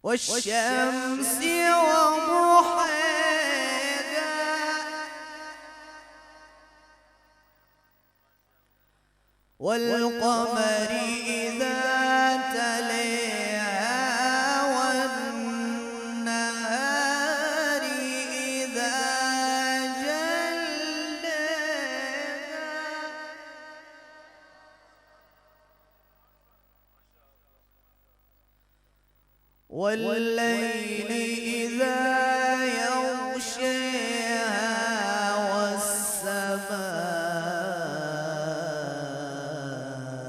والشمس وضحاها والقمر إذا تلاها والنهار إذا جلاها والليل إذا يغشاها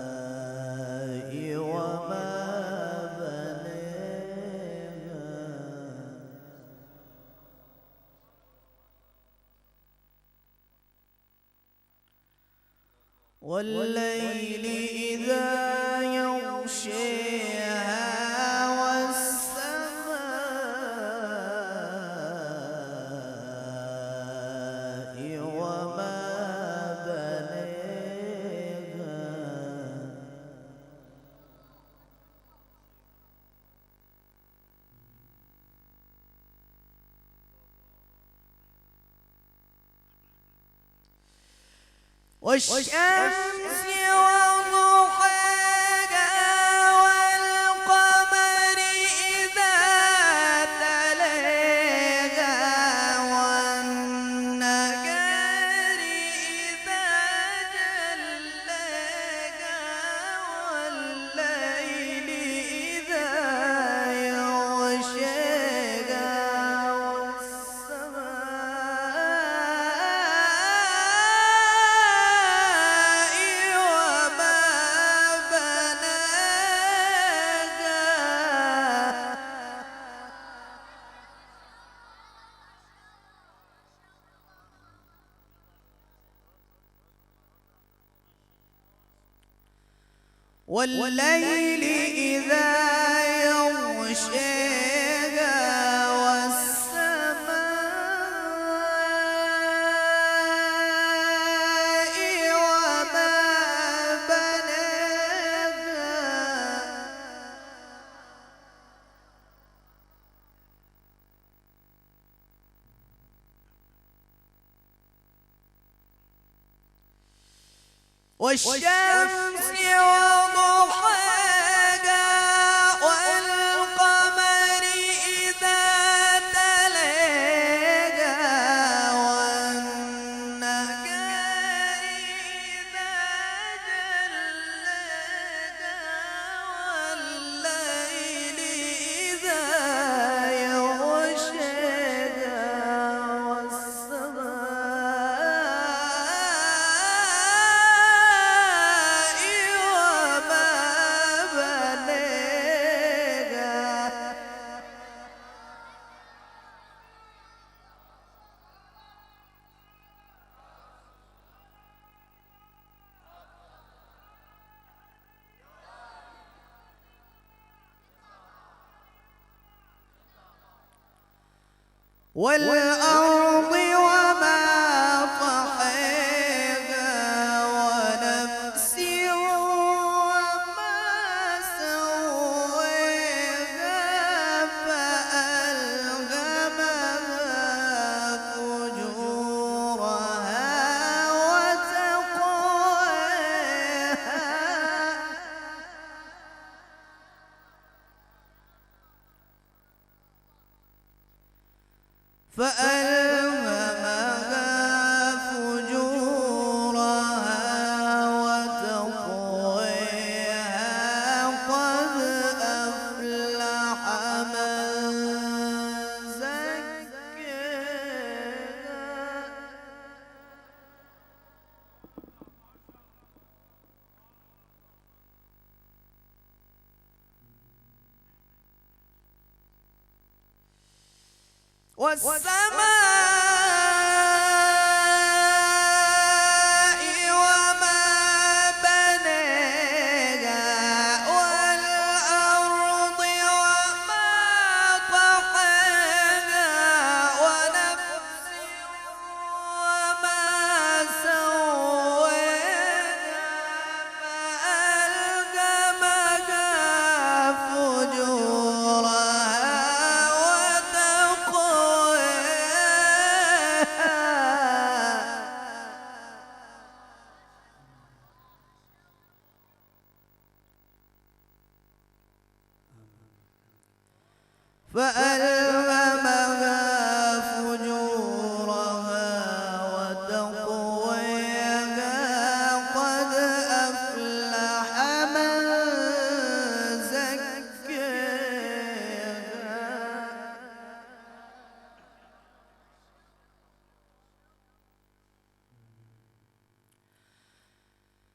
والسماء وما بناها والليل إذا يغشاها والشمس وضحاها والقمر إذا تلاها والنهار إذا جلاها والليل إذا يغشاها والليل إذا يغشاها والسماء وما بناها والشمس وضحاها والقمر إذا تلاها والنهار إذا جلاها والليل إذا يغشاها والأرض وما طحاها ونفس وما سواها فألهمها فجورها وتقواها فألهمها فجورها وتقواها قد أفلح من زكاها والسماء وما بناها والأرض وما طحاها ونفس وما سواها فألهمها فجورها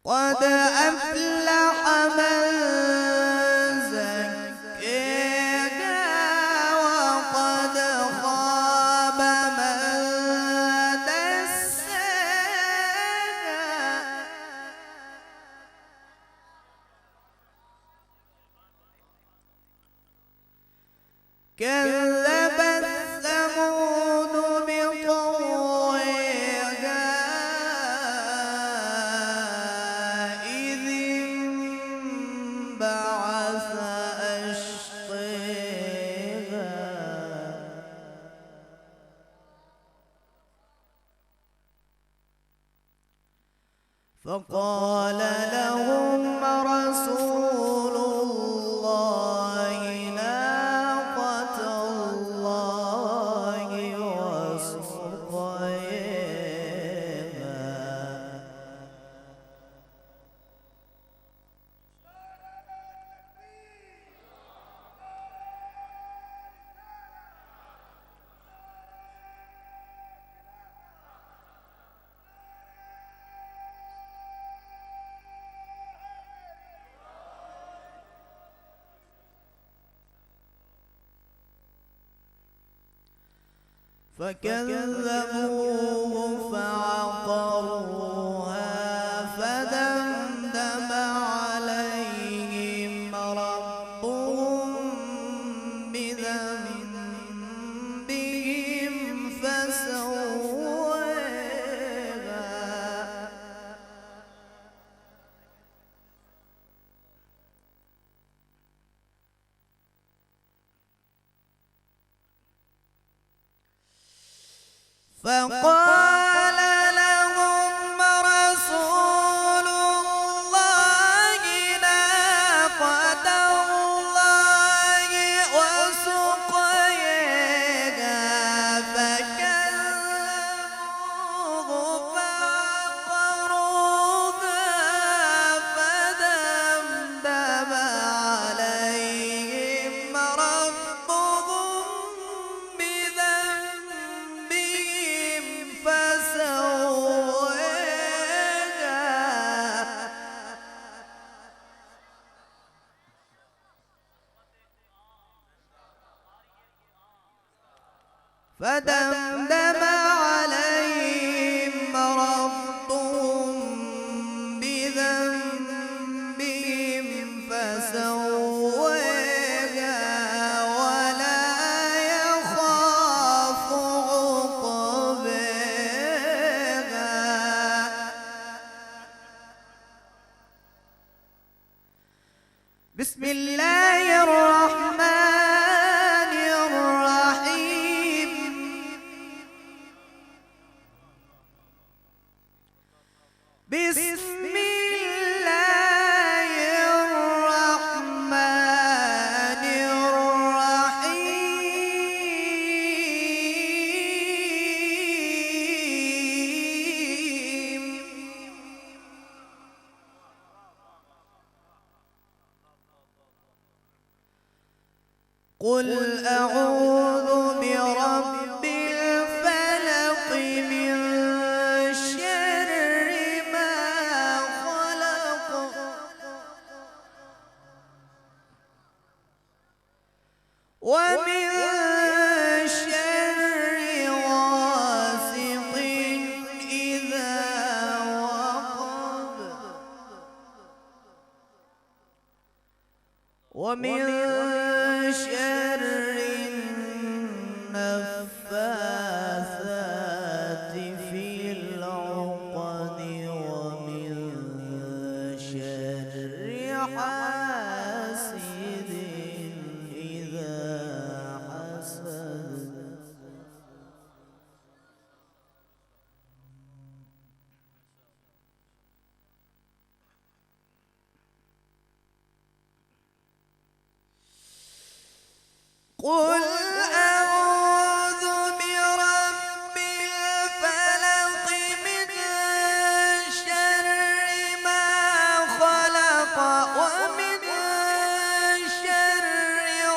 قد أفلح من زكاها وقد خاب من دساها كذبت ثمود بطغواها إذ انبعث أشقاها فقال لهم رسول الله ناقة الله وسقياها فكذبوه فعقروها فدمدم عليهم ربهم بذنبهم فسواها فقال لهم رسول الله ناقة الله وسقياها فكذبوه فعقروها فدمدم عليهم ربهم بذنبهم فسواها فدمدم عليهم ربهم بذنبهم فسواها ولا يخاف عقباها بسم الله الرحمن الرحيم بسم الله الرحمن الرحيم قل أعوذ برب الفلق من شر ما خلق ومن شر غاسق إذا وقب ومن شر النفاثات في العقد ومن شر حاسد إذا حسد قل أعوذ برب الفلق من شر ما خلق ومن شر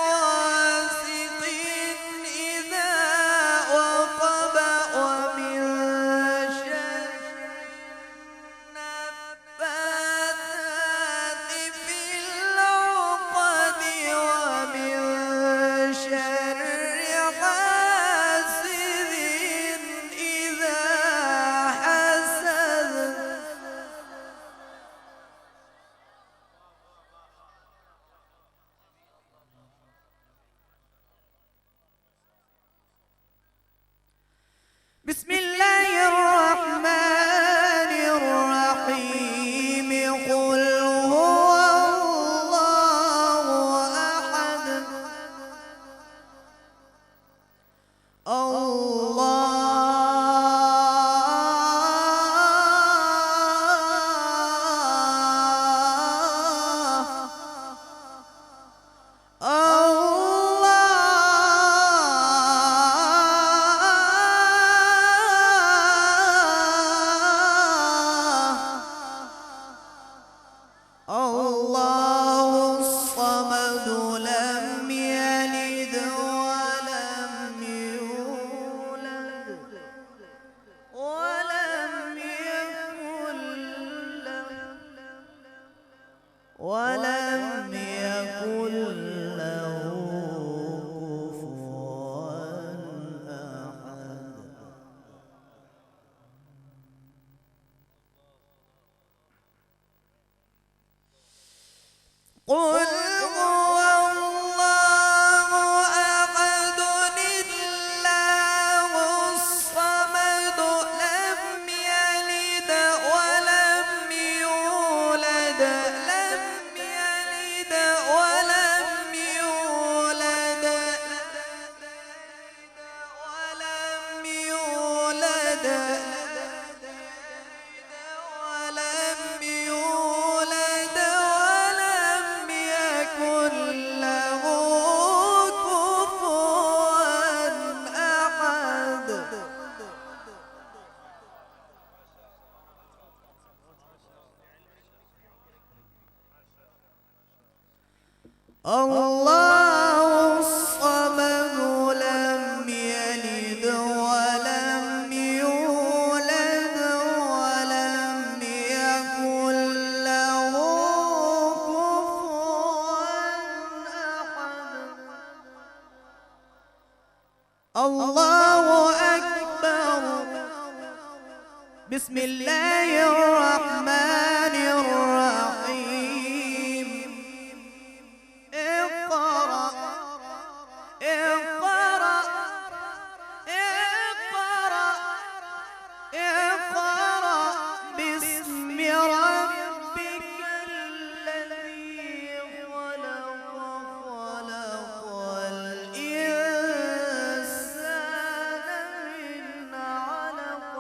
غاسق إذا وقب ومن شر النفاثات قل هو الله أحد الله الصمد لم يلد ولم يولد لم يلد ولم يولد ولم يولد ولم يولد ولم يكن له كفوا أحد. الله الصمد لم يلد ولم يولد ولم يكن له كفوا أحد. الله أكبر. بسم الله الرحمن الرحيم. اقرأ اقرأ اقرأ اقرأ باسم ربك الذي خلق خلق الإنسان من علق.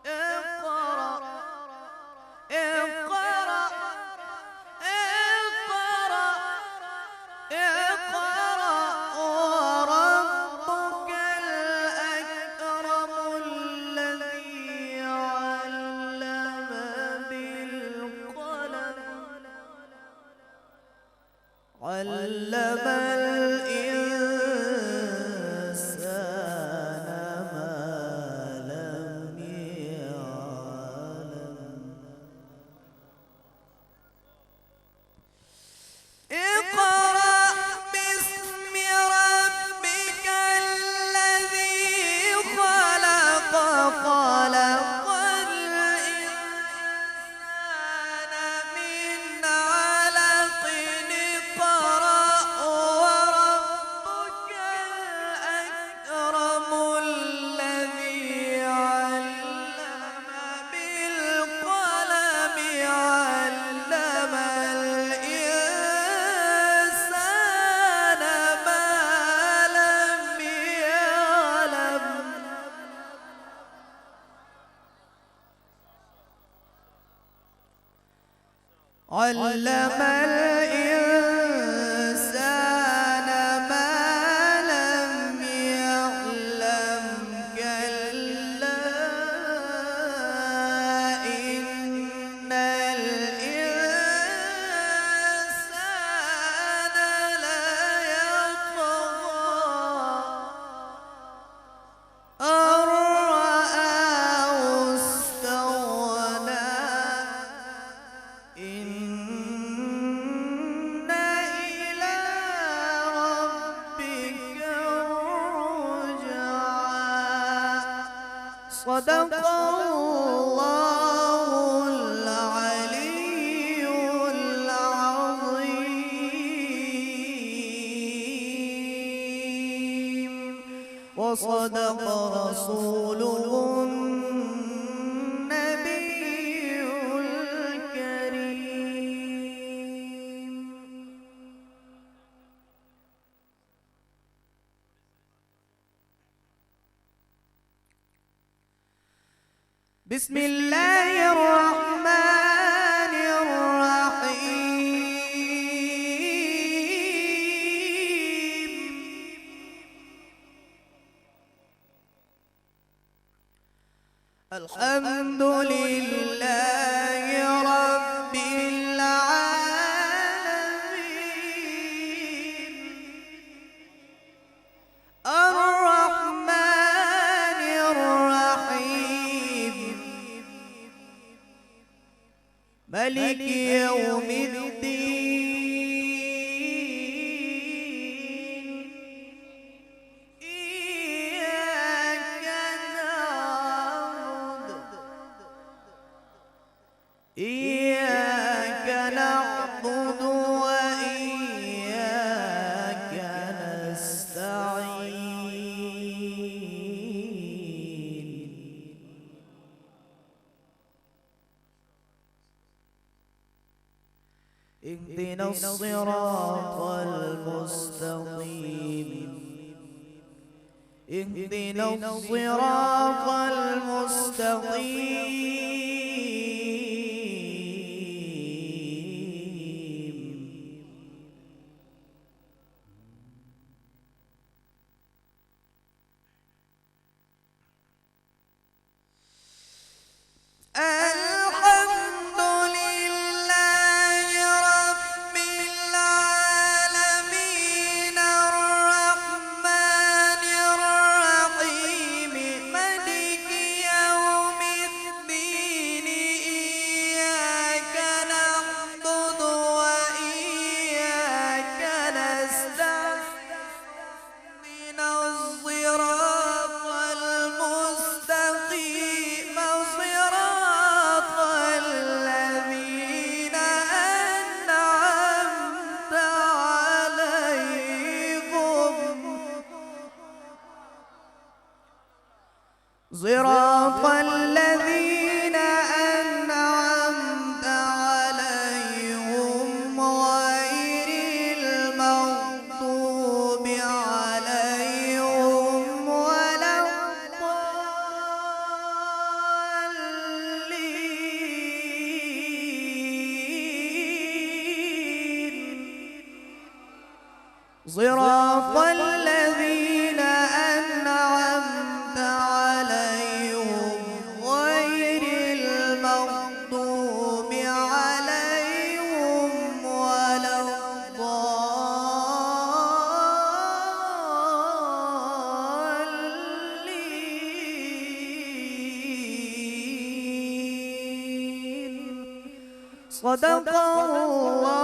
اقرأ اقرأ اقرأ اقرأ وربك الأكرم الذي علم بالقلم علم الإنسان ما لم يعلم. اقرأ باسم ربك الذي خلق خلق الإنسان من علق. اقرأ وربك الأكرم الذي علم بالقلم علم الإنسان ما لم يعلم. علم الإنسان ما لم يعلم. كلا إن الإنسان ليطغى أن رآه استغنى. إن إلى ربك الرجعى. صدق الله العلي العظيم وصدق رسوله النبي الكريم. بسم الله الرحمن الرحيم. الحمد لله رب العالمين. الرحمن الرحيم. ملك يوم الدين. إياك نعبد اهدنا الصراط المستقيم اهدنا الصراط المستقيم الحمد لله رب العالمين الرحمن الرحيم مالك يوم الدين إياك نعبد وإياك نستعين اهدنا الصراط المستقيم صراط الذين أنعمت عليهم صراط الذين أنعمت عليهم غير المغضوب عليهم ولا الضالين صراط الذين أنعمت عليهم غير المغضوب عليهم ولا الضالين صدق الله